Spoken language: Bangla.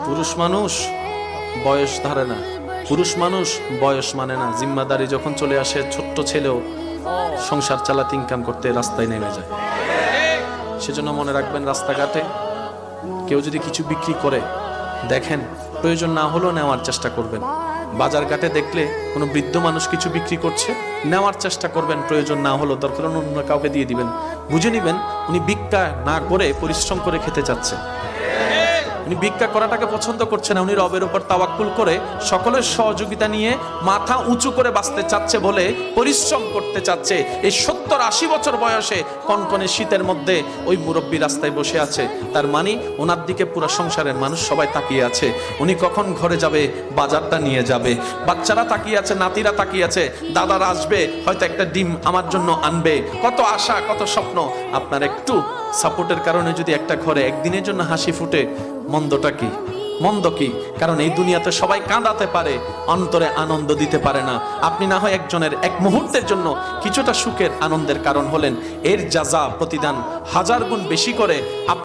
পুরুষ মানুষ বয়স ধরে না, পুরুষ মানুষ বয়স মানে না। জিম্মাদারি যখন চলে আসে, ছোট্ট ছেলেও সংসার চালাতে, ইনকাম করতে রাস্তায় নেমে যায়। সেজন্য মনে রাখবেন, রাস্তাঘাটে কেউ যদি কিছু বিক্রি করে দেখেন, প্রয়োজন না হলেও নেওয়ার চেষ্টা করবেন। বাজার ঘাটে দেখলে কোনো বৃদ্ধ মানুষ কিছু বিক্রি করছে, নেওয়ার চেষ্টা করবেন। প্রয়োজন না হলেও দরকার অন্য কাউকে দিয়ে দিবেন। বুঝে নিবেন উনি ভিক্ষা না করে পরিশ্রম করে খেতে চাচ্ছে। উনি ভিক্ষা করাটাকে পছন্দ করছে না, উনি রবের উপর তাওয়াক্কুল করে সকলের সহযোগিতা নিয়ে মাথা উঁচু করে বাঁচতে চাচ্ছে বলে পরিশ্রম করতে চাচ্ছে। এই 70-80 বছর বয়সে কনকনে শীতের মধ্যে ওই মুরব্বী রাস্তায় বসে আছে। তার মানে ওনার দিকে পুরো সংসারের মানুষ সবাই তাকিয়ে আছে। উনি কখন ঘরে যাবে, বাজারটা নিয়ে যাবে। বাচ্চারা তাকিয়ে আছে, নাতিরা তাকিয়ে আছে, দাদারা আসবে, হয়তো একটা ডিম আমার জন্য আনবে। কত আশা, কত স্বপ্ন। আপনার একটু সাপোর্টের কারণে যদি একটা ঘরে একদিনের জন্য হাসি ফুটে, মন্দটা কি? মন্দ কি? কারণ এই দুনিয়াতে সবাই কাঁদাতে পারে, অন্তরে আনন্দ দিতে পারে না। আপনি না হয় একজনের এক মুহূর্তের জন্য কিছুটা সুখের আনন্দের কারণ হলেন, এর যাজা প্রতিদান 1000 গুণ বেশি করে